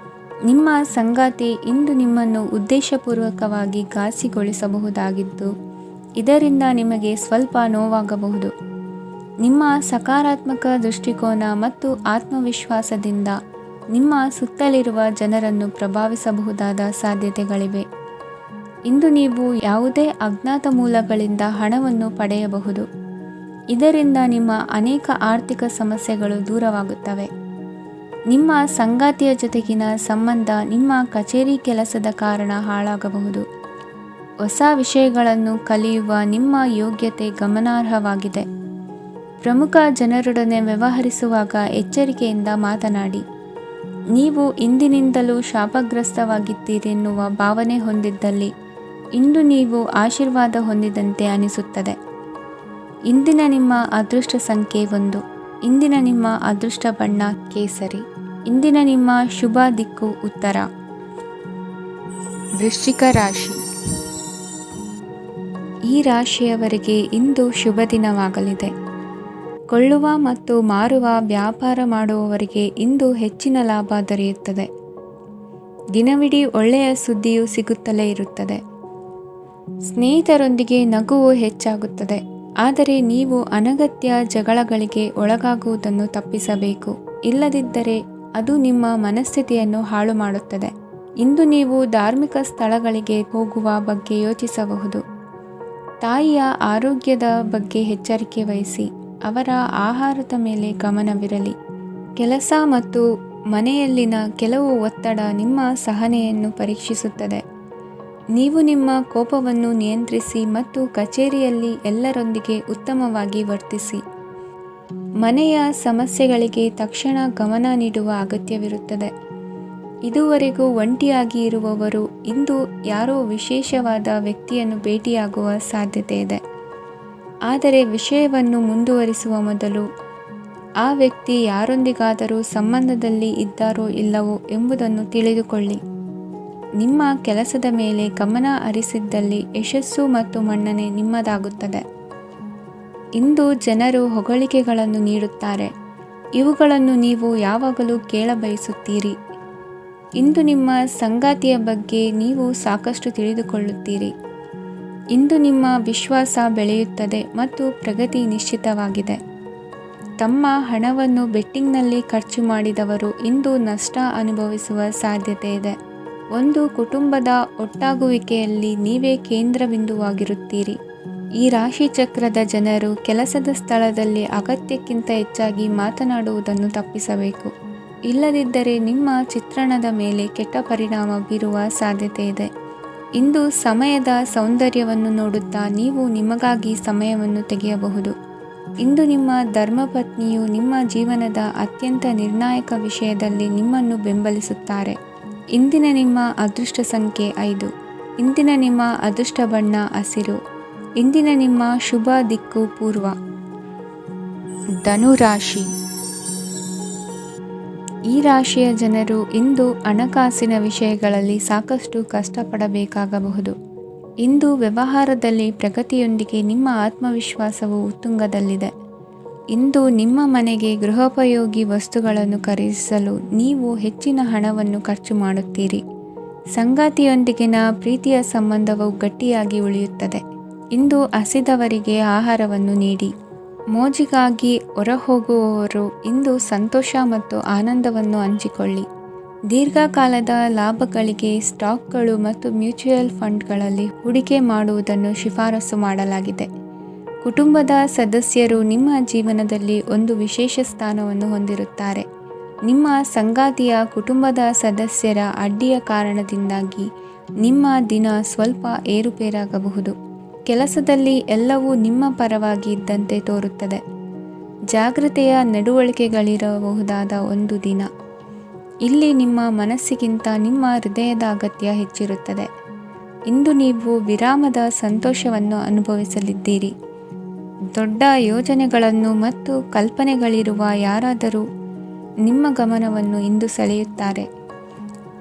ನಿಮ್ಮ ಸಂಗಾತಿ ಇಂದು ನಿಮ್ಮನ್ನು ಉದ್ದೇಶಪೂರ್ವಕವಾಗಿ ಘಾಸಿಗೊಳಿಸಬಹುದಾಗಿದ್ದು ಇದರಿಂದ ನಿಮಗೆ ಸ್ವಲ್ಪ ನೋವಾಗಬಹುದು. ನಿಮ್ಮ ಸಕಾರಾತ್ಮಕ ದೃಷ್ಟಿಕೋನ ಮತ್ತು ಆತ್ಮವಿಶ್ವಾಸದಿಂದ ನಿಮ್ಮ ಸುತ್ತಲಿರುವ ಜನರನ್ನು ಪ್ರಭಾವಿಸಬಹುದಾದ ಸಾಧ್ಯತೆಗಳಿವೆ. ಇಂದು ನೀವು ಯಾವುದೇ ಅಜ್ಞಾತ ಮೂಲಗಳಿಂದ ಹಣವನ್ನು ಪಡೆಯಬಹುದು. ಇದರಿಂದ ನಿಮ್ಮ ಅನೇಕ ಆರ್ಥಿಕ ಸಮಸ್ಯೆಗಳು ದೂರವಾಗುತ್ತವೆ. ನಿಮ್ಮ ಸಂಗಾತಿಯ ಜೊತೆಗಿನ ಸಂಬಂಧ ನಿಮ್ಮ ಕಚೇರಿ ಕೆಲಸದ ಕಾರಣ ಹಾಳಾಗಬಹುದು. ಹೊಸ ವಿಷಯಗಳನ್ನು ಕಲಿಯುವ ನಿಮ್ಮ ಯೋಗ್ಯತೆ ಗಮನಾರ್ಹವಾಗಿದೆ. ಪ್ರಮುಖ ಜನರೊಡನೆ ವ್ಯವಹರಿಸುವಾಗ ಎಚ್ಚರಿಕೆಯಿಂದ ಮಾತನಾಡಿ. ನೀವು ಇಂದಿನಿಂದಲೂ ಶಾಪಗ್ರಸ್ತವಾಗಿದ್ದೀರೆನ್ನುವ ಭಾವನೆ ಹೊಂದಿದ್ದಲ್ಲಿ ಇಂದು ನೀವು ಆಶೀರ್ವಾದ ಹೊಂದಿದಂತೆ ಅನಿಸುತ್ತದೆ. ಇಂದಿನ ನಿಮ್ಮ ಅದೃಷ್ಟ ಸಂಖ್ಯೆ 1. ಇಂದಿನ ನಿಮ್ಮ ಅದೃಷ್ಟ ಬಣ್ಣ ಕೇಸರಿ. ಇಂದಿನ ನಿಮ್ಮ ಶುಭ ದಿಕ್ಕು ಉತ್ತರ. ವೃಶ್ಚಿಕ ರಾಶಿ. ಈ ರಾಶಿಯವರಿಗೆ ಇಂದು ಶುಭ ದಿನವಾಗಲಿದೆ. ಕೊಳ್ಳುವ ಮತ್ತು ಮಾರುವ ವ್ಯಾಪಾರ ಮಾಡುವವರಿಗೆ ಇಂದು ಹೆಚ್ಚಿನ ಲಾಭ ದೊರೆಯುತ್ತದೆ. ದಿನವಿಡೀ ಒಳ್ಳೆಯ ಸುದ್ದಿಯು ಸಿಗುತ್ತಲೇ ಇರುತ್ತದೆ. ಸ್ನೇಹಿತರೊಂದಿಗೆ ನಗುವು ಹೆಚ್ಚಾಗುತ್ತದೆ. ಆದರೆ ನೀವು ಅನಗತ್ಯ ಜಗಳಗಳಿಗೆ ಒಳಗಾಗುವುದನ್ನು ತಪ್ಪಿಸಬೇಕು. ಇಲ್ಲದಿದ್ದರೆ ಅದು ನಿಮ್ಮ ಮನಸ್ಥಿತಿಯನ್ನು ಹಾಳು ಮಾಡುತ್ತದೆ. ಇಂದು ನೀವು ಧಾರ್ಮಿಕ ಸ್ಥಳಗಳಿಗೆ ಹೋಗುವ ಬಗ್ಗೆ ಯೋಚಿಸಬಹುದು. ತಾಯಿಯ ಆರೋಗ್ಯದ ಬಗ್ಗೆ ಎಚ್ಚರಿಕೆ ವಹಿಸಿ. ಅವರ ಆಹಾರದ ಮೇಲೆ ಗಮನವಿರಲಿ. ಕೆಲಸ ಮತ್ತು ಮನೆಯಲ್ಲಿನ ಕೆಲವು ಒತ್ತಡ ನಿಮ್ಮ ಸಹನೆಯನ್ನು ಪರೀಕ್ಷಿಸುತ್ತದೆ. ನೀವು ನಿಮ್ಮ ಕೋಪವನ್ನು ನಿಯಂತ್ರಿಸಿ ಮತ್ತು ಕಚೇರಿಯಲ್ಲಿ ಎಲ್ಲರೊಂದಿಗೆ ಉತ್ತಮವಾಗಿ ವರ್ತಿಸಿ. ಮನೆಯ ಸಮಸ್ಯೆಗಳಿಗೆ ತಕ್ಷಣ ಗಮನ ನೀಡುವ ಅಗತ್ಯವಿರುತ್ತದೆ. ಇದುವರೆಗೂ ಒಂಟಿಯಾಗಿ ಇರುವವರು ಇಂದು ಯಾರೋ ವಿಶೇಷವಾದ ವ್ಯಕ್ತಿಯನ್ನು ಭೇಟಿಯಾಗುವ ಸಾಧ್ಯತೆ ಇದೆ. ಆದರೆ ವಿಷಯವನ್ನು ಮುಂದುವರಿಸುವ ಮೊದಲು ಆ ವ್ಯಕ್ತಿ ಯಾರೊಂದಿಗಾದರೂ ಸಂಬಂಧದಲ್ಲಿ ಇದ್ದಾರೋ ಇಲ್ಲವೋ ಎಂಬುದನ್ನು ತಿಳಿದುಕೊಳ್ಳಿ. ನಿಮ್ಮ ಕೆಲಸದ ಮೇಲೆ ಗಮನ ಹರಿಸಿದ್ದಲ್ಲಿ ಯಶಸ್ಸು ಮತ್ತು ಮನ್ನಣೆ ನಿಮ್ಮದಾಗುತ್ತದೆ. ಇಂದು ಜನರು ಹೊಗಳಿಕೆಗಳನ್ನು ನೀಡುತ್ತಾರೆ. ಇವುಗಳನ್ನು ನೀವು ಯಾವಾಗಲೂ ಕೇಳಬಯಸುತ್ತೀರಿ. ಇಂದು ನಿಮ್ಮ ಸಂಗಾತಿಯ ಬಗ್ಗೆ ನೀವು ಸಾಕಷ್ಟು ತಿಳಿದುಕೊಳ್ಳುತ್ತೀರಿ. ಇಂದು ನಿಮ್ಮ ವಿಶ್ವಾಸ ಬೆಳೆಯುತ್ತದೆ ಮತ್ತು ಪ್ರಗತಿ ನಿಶ್ಚಿತವಾಗಿದೆ. ತಮ್ಮ ಹಣವನ್ನು ಬೆಟ್ಟಿಂಗ್ನಲ್ಲಿ ಖರ್ಚು ಮಾಡಿದವರು ಇಂದು ನಷ್ಟ ಅನುಭವಿಸುವ ಸಾಧ್ಯತೆ ಇದೆ. ಒಂದು ಕುಟುಂಬದ ಒಟ್ಟಾಗುವಿಕೆಯಲ್ಲಿ ನೀವೇ ಕೇಂದ್ರಬಿಂದುವಾಗಿರುತ್ತೀರಿ. ಈ ರಾಶಿ ಚಕ್ರದ ಜನರು ಕೆಲಸದ ಸ್ಥಳದಲ್ಲಿ ಅಗತ್ಯಕ್ಕಿಂತ ಹೆಚ್ಚಾಗಿ ಮಾತನಾಡುವುದನ್ನು ತಪ್ಪಿಸಬೇಕು. ಇಲ್ಲದಿದ್ದರೆ ನಿಮ್ಮ ಚಿತ್ರಣದ ಮೇಲೆ ಕೆಟ್ಟ ಪರಿಣಾಮ ಬೀರುವ ಸಾಧ್ಯತೆ ಇದೆ. ಇಂದು ಸಮಯದ ಸೌಂದರ್ಯವನ್ನು ನೋಡುತ್ತಾ ನೀವು ನಿಮಗಾಗಿ ಸಮಯವನ್ನು ತೆಗೆಯಬಹುದು. ಇಂದು ನಿಮ್ಮ ಧರ್ಮಪತ್ನಿಯು ನಿಮ್ಮ ಜೀವನದ ಅತ್ಯಂತ ನಿರ್ಣಾಯಕ ವಿಷಯದಲ್ಲಿ ನಿಮ್ಮನ್ನು ಬೆಂಬಲಿಸುತ್ತಾರೆ. ಇಂದಿನ ನಿಮ್ಮ ಅದೃಷ್ಟ ಸಂಖ್ಯೆ 5. ಇಂದಿನ ನಿಮ್ಮ ಅದೃಷ್ಟ ಬಣ್ಣ ಹಸಿರು. ಇಂದಿನ ನಿಮ್ಮ ಶುಭ ದಿಕ್ಕು ಪೂರ್ವ. ಧನುರಾಶಿ. ಈ ರಾಶಿಯ ಜನರು ಇಂದು ಹಣಕಾಸಿನ ವಿಷಯಗಳಲ್ಲಿ ಸಾಕಷ್ಟು ಕಷ್ಟಪಡಬೇಕಾಗಬಹುದು. ಇಂದು ವ್ಯವಹಾರದಲ್ಲಿ ಪ್ರಗತಿಯೊಂದಿಗೆ ನಿಮ್ಮ ಆತ್ಮವಿಶ್ವಾಸವು ಉತ್ತುಂಗದಲ್ಲಿದೆ. ಇಂದು ನಿಮ್ಮ ಮನೆಗೆ ಗೃಹೋಪಯೋಗಿ ವಸ್ತುಗಳನ್ನು ಖರೀದಿಸಲು ನೀವು ಹೆಚ್ಚಿನ ಹಣವನ್ನು ಖರ್ಚು ಮಾಡುತ್ತೀರಿ. ಸಂಗಾತಿಯೊಂದಿಗಿನ ಪ್ರೀತಿಯ ಸಂಬಂಧವು ಗಟ್ಟಿಯಾಗಿ ಉಳಿಯುತ್ತದೆ. ಇಂದು ಹಸಿದವರಿಗೆ ಆಹಾರವನ್ನು ನೀಡಿ. ಮೋಜಿಗಾಗಿ ಹೊರಹೋಗುವವರು ಇಂದು ಸಂತೋಷ ಮತ್ತು ಆನಂದವನ್ನು ಹಂಚಿಕೊಳ್ಳಿ. ದೀರ್ಘಕಾಲದ ಲಾಭಗಳಿಗೆ ಸ್ಟಾಕ್ಗಳು ಮತ್ತು ಮ್ಯೂಚುವಲ್ ಫಂಡ್ಗಳಲ್ಲಿ ಹೂಡಿಕೆ ಮಾಡುವುದನ್ನು ಶಿಫಾರಸು ಮಾಡಲಾಗಿದೆ. ಕುಟುಂಬದ ಸದಸ್ಯರು ನಿಮ್ಮ ಜೀವನದಲ್ಲಿ ಒಂದು ವಿಶೇಷ ಸ್ಥಾನವನ್ನು ಹೊಂದಿರುತ್ತಾರೆ. ನಿಮ್ಮ ಸಂಗಾತಿಯ ಕುಟುಂಬದ ಸದಸ್ಯರ ಅಡ್ಡಿಯ ಕಾರಣದಿಂದಾಗಿ ನಿಮ್ಮ ದಿನ ಸ್ವಲ್ಪ ಏರುಪೇರಾಗಬಹುದು. ಕೆಲಸದಲ್ಲಿ ಎಲ್ಲವೂ ನಿಮ್ಮ ಪರವಾಗಿ ಇದ್ದಂತೆ ತೋರುತ್ತದೆ. ಜಾಗ್ರತೆಯ ನಡವಳಿಕೆಗಳಿರಬಹುದಾದ ಒಂದು ದಿನ. ಇಲ್ಲಿ ನಿಮ್ಮ ಮನಸ್ಸಿಗಿಂತ ನಿಮ್ಮ ಹೃದಯದ ಅಗತ್ಯ ಹೆಚ್ಚಿರುತ್ತದೆ. ಇಂದು ನೀವು ವಿರಾಮದ ಸಂತೋಷವನ್ನು ಅನುಭವಿಸಲಿದ್ದೀರಿ. ದೊಡ್ಡ ಯೋಜನೆಗಳನ್ನು ಮತ್ತು ಕಲ್ಪನೆಗಳಿರುವ ಯಾರಾದರೂ ನಿಮ್ಮ ಗಮನವನ್ನು ಇಂದು ಸೆಳೆಯುತ್ತಾರೆ.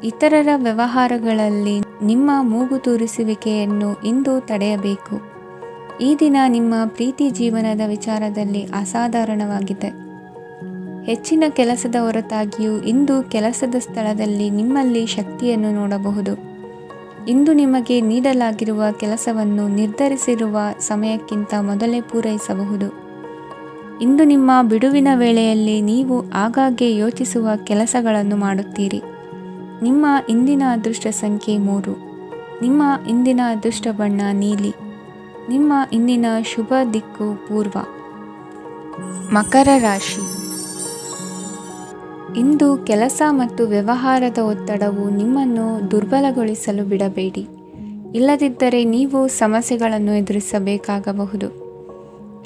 ಇತರರ ವ್ಯವಹಾರಗಳಲ್ಲಿ ನಿಮ್ಮ ಮೂಗು ತೂರಿಸುವಿಕೆಯನ್ನು ಇಂದು ತಡೆಯಬೇಕು. ಈ ದಿನ ನಿಮ್ಮ ಪ್ರೀತಿ ಜೀವನದ ವಿಚಾರದಲ್ಲಿ ಅಸಾಧಾರಣವಾಗಿದೆ. ಹೆಚ್ಚಿನ ಕೆಲಸದ ಹೊರತಾಗಿಯೂ ಇಂದು ಕೆಲಸದ ಸ್ಥಳದಲ್ಲಿ ನಿಮ್ಮಲ್ಲಿ ಶಕ್ತಿಯನ್ನು ನೋಡಬಹುದು. ಇಂದು ನಿಮಗೆ ನೀಡಲಾಗಿರುವ ಕೆಲಸವನ್ನು ನಿರ್ಧರಿಸಿರುವ ಸಮಯಕ್ಕಿಂತ ಮೊದಲೇ ಪೂರೈಸಬಹುದು. ಇಂದು ನಿಮ್ಮ ಬಿಡುವಿನ ವೇಳೆಯಲ್ಲಿ ನೀವು ಆಗಾಗ್ಗೆ ಯೋಚಿಸುವ ಕೆಲಸಗಳನ್ನು ಮಾಡುತ್ತೀರಿ. ನಿಮ್ಮ ಇಂದಿನ ಅದೃಷ್ಟ ಸಂಖ್ಯೆ 3. ನಿಮ್ಮ ಇಂದಿನ ಅದೃಷ್ಟ ಬಣ್ಣ ನೀಲಿ. ನಿಮ್ಮ ಇಂದಿನ ಶುಭ ದಿಕ್ಕು ಪೂರ್ವ. ಮಕರ ರಾಶಿ. ಇಂದು ಕೆಲಸ ಮತ್ತು ವ್ಯವಹಾರದ ಒತ್ತಡವು ನಿಮ್ಮನ್ನು ದುರ್ಬಲಗೊಳಿಸಲು ಬಿಡಬೇಡಿ. ಇಲ್ಲದಿದ್ದರೆ ನೀವು ಸಮಸ್ಯೆಗಳನ್ನು ಎದುರಿಸಬೇಕಾಗಬಹುದು.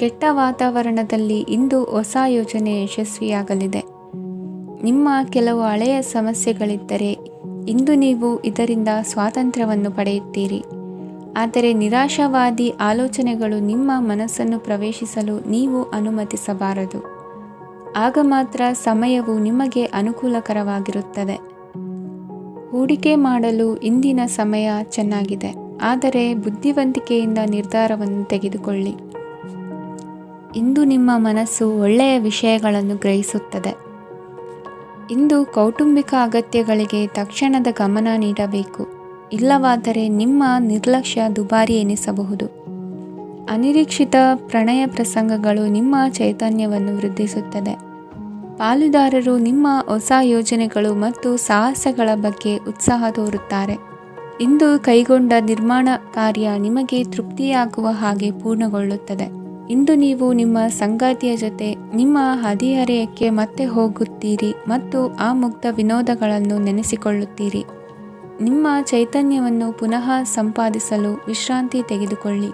ಕೆಟ್ಟ ವಾತಾವರಣದಲ್ಲಿ ಇಂದು ಹೊಸ ಯೋಜನೆ ಯಶಸ್ವಿಯಾಗಲಿದೆ. ನಿಮ್ಮ ಕೆಲವು ಹಳೆಯ ಸಮಸ್ಯೆಗಳಿದ್ದರೆ ಇಂದು ನೀವು ಇದರಿಂದ ಸ್ವಾತಂತ್ರ್ಯವನ್ನು ಪಡೆಯುತ್ತೀರಿ. ಆದರೆ ನಿರಾಶಾವಾದಿ ಆಲೋಚನೆಗಳು ನಿಮ್ಮ ಮನಸ್ಸನ್ನು ಪ್ರವೇಶಿಸಲು ನೀವು ಅನುಮತಿಸಬಾರದು. ಆಗ ಮಾತ್ರ ಸಮಯವು ನಿಮಗೆ ಅನುಕೂಲಕರವಾಗಿರುತ್ತದೆ. ಹೂಡಿಕೆ ಮಾಡಲು ಇಂದಿನ ಸಮಯ ಚೆನ್ನಾಗಿದೆ, ಆದರೆ ಬುದ್ಧಿವಂತಿಕೆಯಿಂದ ನಿರ್ಧಾರವನ್ನು ತೆಗೆದುಕೊಳ್ಳಿ. ಇಂದು ನಿಮ್ಮ ಮನಸ್ಸು ಒಳ್ಳೆಯ ವಿಷಯಗಳನ್ನು ಗ್ರಹಿಸುತ್ತದೆ. ಇಂದು ಕೌಟುಂಬಿಕ ಅಗತ್ಯಗಳಿಗೆ ತಕ್ಷಣದ ಗಮನ ನೀಡಬೇಕು. ಇಲ್ಲವಾದರೆ ನಿಮ್ಮ ನಿರ್ಲಕ್ಷ್ಯ ದುಬಾರಿ ಎನಿಸಬಹುದು. ಅನಿರೀಕ್ಷಿತ ಪ್ರಣಯ ಪ್ರಸಂಗಗಳು ನಿಮ್ಮ ಚೈತನ್ಯವನ್ನು ವೃದ್ಧಿಸುತ್ತದೆ. ಪಾಲುದಾರರು ನಿಮ್ಮ ಹೊಸ ಯೋಜನೆಗಳು ಮತ್ತು ಸಾಹಸಗಳ ಬಗ್ಗೆ ಉತ್ಸಾಹ ತೋರುತ್ತಾರೆ. ಇಂದು ಕೈಗೊಂಡ ನಿರ್ಮಾಣ ಕಾರ್ಯ ನಿಮಗೆ ತೃಪ್ತಿಯಾಗುವ ಹಾಗೆ ಪೂರ್ಣಗೊಳ್ಳುತ್ತದೆ. ಇಂದು ನೀವು ನಿಮ್ಮ ಸಂಗಾತಿಯ ಜೊತೆ ನಿಮ್ಮ ಹದಿಹರೆಯಕ್ಕೆ ಮತ್ತೆ ಹೋಗುತ್ತೀರಿ ಮತ್ತು ಆ ಮುಗ್ಧ ವಿನೋದಗಳನ್ನು ನೆನೆಸಿಕೊಳ್ಳುತ್ತೀರಿ. ನಿಮ್ಮ ಚೈತನ್ಯವನ್ನು ಪುನಃ ಸಂಪಾದಿಸಲು ವಿಶ್ರಾಂತಿ ತೆಗೆದುಕೊಳ್ಳಿ.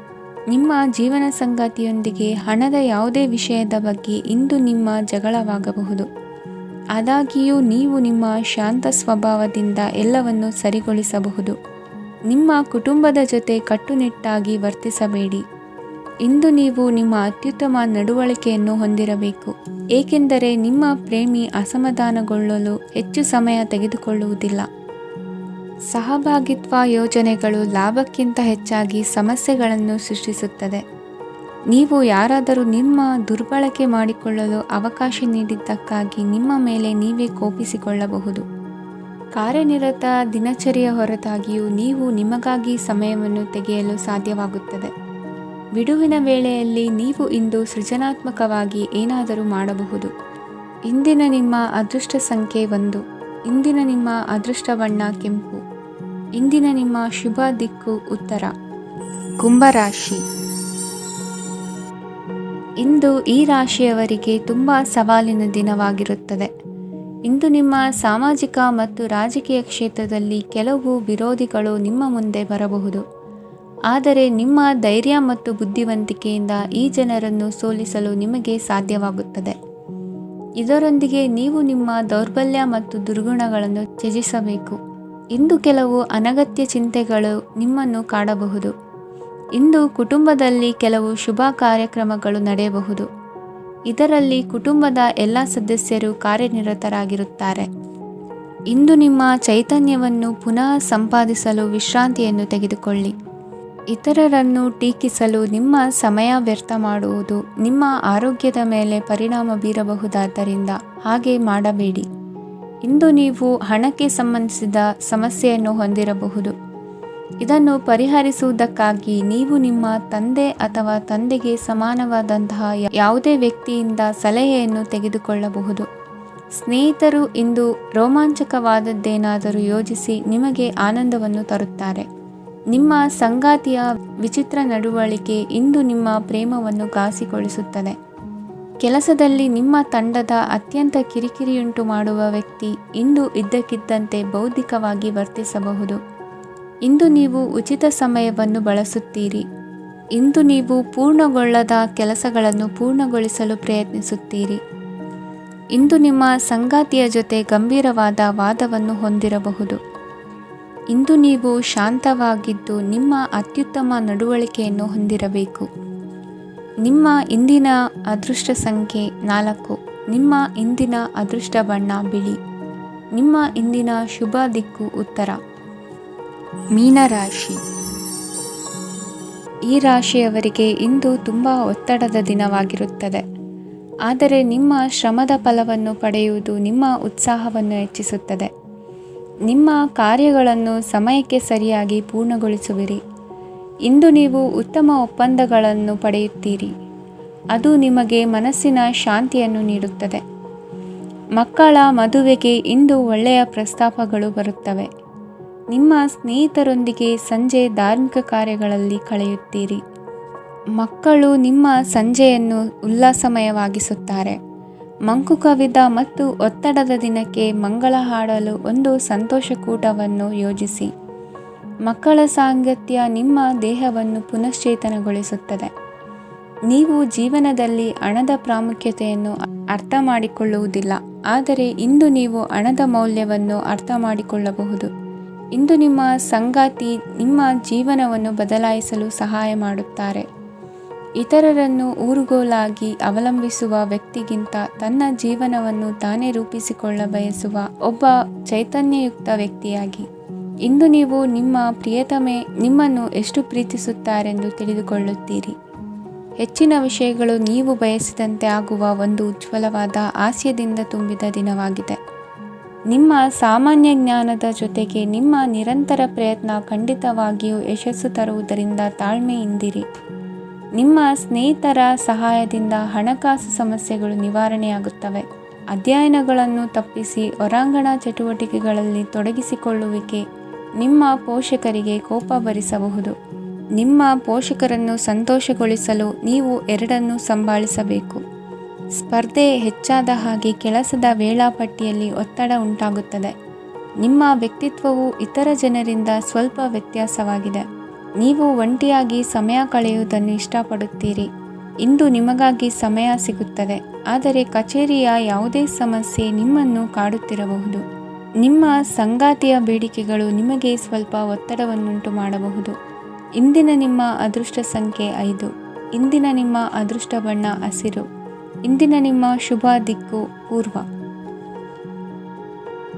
ನಿಮ್ಮ ಜೀವನ ಸಂಗಾತಿಯೊಂದಿಗೆ ಹಣದ ಯಾವುದೇ ವಿಷಯದ ಬಗ್ಗೆ ಇಂದು ನಿಮ್ಮ ಜಗಳವಾಗಬಹುದು. ಆದಾಗ್ಯೂ ನೀವು ನಿಮ್ಮ ಶಾಂತ ಸ್ವಭಾವದಿಂದ ಎಲ್ಲವನ್ನು ಸರಿಗೊಳಿಸಬಹುದು. ನಿಮ್ಮ ಕುಟುಂಬದ ಜೊತೆ ಕಟ್ಟುನಿಟ್ಟಾಗಿ ವರ್ತಿಸಬೇಡಿ. ಇಂದು ನೀವು ನಿಮ್ಮ ಅತ್ಯುತ್ತಮ ನಡವಳಿಕೆಯನ್ನು ಹೊಂದಿರಬೇಕು, ಏಕೆಂದರೆ ನಿಮ್ಮ ಪ್ರೇಮಿ ಅಸಮಾಧಾನಗೊಳ್ಳಲು ಹೆಚ್ಚು ಸಮಯ ತೆಗೆದುಕೊಳ್ಳುವುದಿಲ್ಲ. ಸಹಭಾಗಿತ್ವ ಯೋಜನೆಗಳು ಲಾಭಕ್ಕಿಂತ ಹೆಚ್ಚಾಗಿ ಸಮಸ್ಯೆಗಳನ್ನು ಸೃಷ್ಟಿಸುತ್ತದೆ. ನೀವು ಯಾರಾದರೂ ನಿಮ್ಮ ದುರ್ಬಳಕೆ ಮಾಡಿಕೊಳ್ಳಲು ಅವಕಾಶ ನೀಡಿದ್ದಕ್ಕಾಗಿ ನಿಮ್ಮ ಮೇಲೆ ನೀವೇ ಕೋಪಿಸಿಕೊಳ್ಳಬಹುದು. ಕಾರ್ಯನಿರತ ದಿನಚರಿಯ ಹೊರತಾಗಿಯೂ ನೀವು ನಿಮಗಾಗಿ ಸಮಯವನ್ನು ತೆಗೆಯಲು ಸಾಧ್ಯವಾಗುತ್ತದೆ. ಬಿಡುವಿನ ವೇಳೆಯಲ್ಲಿ ನೀವು ಇಂದು ಸೃಜನಾತ್ಮಕವಾಗಿ ಏನಾದರೂ ಮಾಡಬಹುದು. ಇಂದಿನ ನಿಮ್ಮ ಅದೃಷ್ಟ ಸಂಖ್ಯೆ 1. ಇಂದಿನ ನಿಮ್ಮ ಅದೃಷ್ಟ ಬಣ್ಣ ಕೆಂಪು. ಇಂದಿನ ನಿಮ್ಮ ಶುಭ ದಿಕ್ಕು ಉತ್ತರ. ಕುಂಭರಾಶಿ. ಇಂದು ಈ ರಾಶಿಯವರಿಗೆ ತುಂಬ ಸವಾಲಿನ ದಿನವಾಗಿರುತ್ತದೆ. ಇಂದು ನಿಮ್ಮ ಸಾಮಾಜಿಕ ಮತ್ತು ರಾಜಕೀಯ ಕ್ಷೇತ್ರದಲ್ಲಿ ಕೆಲವು ವಿರೋಧಿಗಳು ನಿಮ್ಮ ಮುಂದೆ ಬರಬಹುದು. ಆದರೆ ನಿಮ್ಮ ಧೈರ್ಯ ಮತ್ತು ಬುದ್ಧಿವಂತಿಕೆಯಿಂದ ಈ ಜನರನ್ನು ಸೋಲಿಸಲು ನಿಮಗೆ ಸಾಧ್ಯವಾಗುತ್ತದೆ. ಇದರೊಂದಿಗೆ ನೀವು ನಿಮ್ಮ ದೌರ್ಬಲ್ಯ ಮತ್ತು ದುರ್ಗುಣಗಳನ್ನು ತ್ಯಜಿಸಬೇಕು. ಇಂದು ಕೆಲವು ಅನಗತ್ಯ ಚಿಂತೆಗಳು ನಿಮ್ಮನ್ನು ಕಾಡಬಹುದು. ಇಂದು ಕುಟುಂಬದಲ್ಲಿ ಕೆಲವು ಶುಭ ಕಾರ್ಯಕ್ರಮಗಳು ನಡೆಯಬಹುದು. ಇದರಲ್ಲಿ ಕುಟುಂಬದ ಎಲ್ಲ ಸದಸ್ಯರು ಕಾರ್ಯನಿರತರಾಗಿರುತ್ತಾರೆ. ಇಂದು ನಿಮ್ಮ ಚೈತನ್ಯವನ್ನು ಪುನಃ ಸಂಪಾದಿಸಲು ವಿಶ್ರಾಂತಿಯನ್ನು ತೆಗೆದುಕೊಳ್ಳಿ. ಇತರರನ್ನು ಟೀಕಿಸಲು ನಿಮ್ಮ ಸಮಯ ವ್ಯರ್ಥ ಮಾಡುವುದು ನಿಮ್ಮ ಆರೋಗ್ಯದ ಮೇಲೆ ಪರಿಣಾಮ ಬೀರಬಹುದಾದ್ದರಿಂದ ಹಾಗೆ ಮಾಡಬೇಡಿ. ಇಂದು ನೀವು ಹಣಕ್ಕೆ ಸಂಬಂಧಿಸಿದ ಸಮಸ್ಯೆಯನ್ನು ಹೊಂದಿರಬಹುದು. ಇದನ್ನು ಪರಿಹರಿಸುವುದಕ್ಕಾಗಿ ನೀವು ನಿಮ್ಮ ತಂದೆ ಅಥವಾ ತಂದೆಗೆ ಸಮಾನವಾದಂತಹ ಯಾವುದೇ ವ್ಯಕ್ತಿಯಿಂದ ಸಲಹೆಯನ್ನು ತೆಗೆದುಕೊಳ್ಳಬಹುದು. ಸ್ನೇಹಿತರು ಇಂದು ರೋಮಾಂಚಕವಾದದ್ದೇನಾದರೂ ಯೋಜಿಸಿ ನಿಮಗೆ ಆನಂದವನ್ನು ತರುತ್ತಾರೆ. ನಿಮ್ಮ ಸಂಗಾತಿಯ ವಿಚಿತ್ರ ನಡವಳಿಕೆ ಇಂದು ನಿಮ್ಮ ಪ್ರೇಮವನ್ನು ಘಾಸಿಗೊಳಿಸುತ್ತದೆ. ಕೆಲಸದಲ್ಲಿ ನಿಮ್ಮ ತಂಡದ ಅತ್ಯಂತ ಕಿರಿಕಿರಿಯುಂಟು ಮಾಡುವ ವ್ಯಕ್ತಿ ಇಂದು ಇದ್ದಕ್ಕಿದ್ದಂತೆ ಬೌದ್ಧಿಕವಾಗಿ ವರ್ತಿಸಬಹುದು. ಇಂದು ನೀವು ಉಚಿತ ಸಮಯವನ್ನು ಬಳಸುತ್ತೀರಿ. ಇಂದು ನೀವು ಪೂರ್ಣಗೊಳ್ಳದ ಕೆಲಸಗಳನ್ನು ಪೂರ್ಣಗೊಳಿಸಲು ಪ್ರಯತ್ನಿಸುತ್ತೀರಿ. ಇಂದು ನಿಮ್ಮ ಸಂಗಾತಿಯ ಜೊತೆ ಗಂಭೀರವಾದ ವಾದವನ್ನು ಹೊಂದಿರಬಹುದು. ಇಂದು ನೀವು ಶಾಂತವಾಗಿದ್ದು ನಿಮ್ಮ ಅತ್ಯುತ್ತಮ ನಡವಳಿಕೆಯನ್ನು ಹೊಂದಿರಬೇಕು. ನಿಮ್ಮ ಇಂದಿನ ಅದೃಷ್ಟ ಸಂಖ್ಯೆ 4. ನಿಮ್ಮ ಇಂದಿನ ಅದೃಷ್ಟ ಬಣ್ಣ ಬಿಳಿ. ನಿಮ್ಮ ಇಂದಿನ ಶುಭ ದಿಕ್ಕು ಉತ್ತರ. ಮೀನರಾಶಿ. ಈ ರಾಶಿಯವರಿಗೆ ಇಂದು ತುಂಬ ಒತ್ತಡದ ದಿನವಾಗಿರುತ್ತದೆ. ಆದರೆ ನಿಮ್ಮ ಶ್ರಮದ ಫಲವನ್ನು ಪಡೆಯುವುದು ನಿಮ್ಮ ಉತ್ಸಾಹವನ್ನು ಹೆಚ್ಚಿಸುತ್ತದೆ. ನಿಮ್ಮ ಕಾರ್ಯಗಳನ್ನು ಸಮಯಕ್ಕೆ ಸರಿಯಾಗಿ ಪೂರ್ಣಗೊಳಿಸುವಿರಿ. ಇಂದು ನೀವು ಉತ್ತಮ ಒಪ್ಪಂದಗಳನ್ನು ಪಡೆಯುತ್ತೀರಿ. ಅದು ನಿಮಗೆ ಮನಸ್ಸಿನ ಶಾಂತಿಯನ್ನು ನೀಡುತ್ತದೆ. ಮಕ್ಕಳ ಮದುವೆಗೆ ಇಂದು ಒಳ್ಳೆಯ ಪ್ರಸ್ತಾಪಗಳು ಬರುತ್ತವೆ. ನಿಮ್ಮ ಸ್ನೇಹಿತರೊಂದಿಗೆ ಸಂಜೆ ಧಾರ್ಮಿಕ ಕಾರ್ಯಗಳಲ್ಲಿ ಕಳೆಯುತ್ತೀರಿ. ಮಕ್ಕಳು ನಿಮ್ಮ ಸಂಜೆಯನ್ನು ಉಲ್ಲಾಸಮಯವಾಗಿಸುತ್ತಾರೆ. ಮಂಕು ಕವಿದ ಮತ್ತು ಒತ್ತಡದ ದಿನಕ್ಕೆ ಮಂಗಳ ಹಾಡಲು ಒಂದು ಸಂತೋಷಕೂಟವನ್ನು ಯೋಜಿಸಿ. ಮಕ್ಕಳ ಸಾಂಗತ್ಯ ನಿಮ್ಮ ದೇಹವನ್ನು ಪುನಶ್ಚೇತನಗೊಳಿಸುತ್ತದೆ. ನೀವು ಜೀವನದಲ್ಲಿ ಹಣದ ಪ್ರಾಮುಖ್ಯತೆಯನ್ನು ಅರ್ಥ ಮಾಡಿಕೊಳ್ಳುವುದಿಲ್ಲ, ಆದರೆ ಇಂದು ನೀವು ಹಣದ ಮೌಲ್ಯವನ್ನು ಅರ್ಥ ಮಾಡಿಕೊಳ್ಳಬಹುದು. ಇಂದು ನಿಮ್ಮ ಸಂಗಾತಿ ನಿಮ್ಮ ಜೀವನವನ್ನು ಬದಲಾಯಿಸಲು ಸಹಾಯ ಮಾಡುತ್ತಾರೆ. ಇತರರನ್ನು ಊರುಗೋಲಾಗಿ ಅವಲಂಬಿಸುವ ವ್ಯಕ್ತಿಗಿಂತ ತನ್ನ ಜೀವನವನ್ನು ತಾನೇ ರೂಪಿಸಿಕೊಳ್ಳ ಬಯಸುವ ಒಬ್ಬ ಚೈತನ್ಯಯುಕ್ತ ವ್ಯಕ್ತಿಯಾಗಿ. ಇಂದು ನೀವು ನಿಮ್ಮ ಪ್ರಿಯತಮೆ ನಿಮ್ಮನ್ನು ಎಷ್ಟು ಪ್ರೀತಿಸುತ್ತಾರೆಂದು ತಿಳಿದುಕೊಳ್ಳುತ್ತೀರಿ. ಹೆಚ್ಚಿನ ವಿಷಯಗಳು ನೀವು ಬಯಸಿದಂತೆ ಆಗುವ ಒಂದು ಉಜ್ವಲವಾದ ಹಾಸ್ಯದಿಂದ ತುಂಬಿದ ದಿನವಾಗಿದೆ. ನಿಮ್ಮ ಸಾಮಾನ್ಯ ಜ್ಞಾನದ ಜೊತೆಗೆ ನಿಮ್ಮ ನಿರಂತರ ಪ್ರಯತ್ನ ಖಂಡಿತವಾಗಿಯೂ ಯಶಸ್ಸು ತರುವುದರಿಂದ ತಾಳ್ಮೆಯಿಂದಿರಿ. ನಿಮ್ಮ ಸ್ನೇಹಿತರ ಸಹಾಯದಿಂದ ಹಣಕಾಸು ಸಮಸ್ಯೆಗಳು ನಿವಾರಣೆಯಾಗುತ್ತವೆ. ಅಧ್ಯಯನಗಳನ್ನು ತಪ್ಪಿಸಿ ಹೊರಾಂಗಣ ಚಟುವಟಿಕೆಗಳಲ್ಲಿ ತೊಡಗಿಸಿಕೊಳ್ಳುವಿಕೆ ನಿಮ್ಮ ಪೋಷಕರಿಗೆ ಕೋಪ ಭರಿಸಬಹುದು. ನಿಮ್ಮ ಪೋಷಕರನ್ನು ಸಂತೋಷಗೊಳಿಸಲು ನೀವು ಎರಡನ್ನೂ ಸಂಭಾಳಿಸಬೇಕು. ಸ್ಪರ್ಧೆ ಹೆಚ್ಚಾದ ಹಾಗೆ ಕೆಲಸದ ವೇಳಾಪಟ್ಟಿಯಲ್ಲಿ ಒತ್ತಡ ಉಂಟಾಗುತ್ತದೆ. ನಿಮ್ಮ ವ್ಯಕ್ತಿತ್ವವು ಇತರ ಜನರಿಂದ ಸ್ವಲ್ಪ ವ್ಯತ್ಯಾಸವಾಗಿದೆ. ನೀವು ಒಂಟಿಯಾಗಿ ಸಮಯ ಕಳೆಯುವುದನ್ನು ಇಷ್ಟಪಡುತ್ತೀರಿ. ಇಂದು ನಿಮಗಾಗಿ ಸಮಯ ಸಿಗುತ್ತದೆ, ಆದರೆ ಕಚೇರಿಯ ಯಾವುದೇ ಸಮಸ್ಯೆ ನಿಮ್ಮನ್ನು ಕಾಡುತ್ತಿರಬಹುದು. ನಿಮ್ಮ ಸಂಗಾತಿಯ ಬೇಡಿಕೆಗಳು ನಿಮಗೆ ಸ್ವಲ್ಪ ಒತ್ತಡವನ್ನುಂಟು ಮಾಡಬಹುದು. ಇಂದಿನ ನಿಮ್ಮ ಅದೃಷ್ಟ ಸಂಖ್ಯೆ 5. ಇಂದಿನ ನಿಮ್ಮ ಅದೃಷ್ಟ ಬಣ್ಣ ಹಸಿರು. ಇಂದಿನ ನಿಮ್ಮ ಶುಭ ದಿಕ್ಕು ಪೂರ್ವ.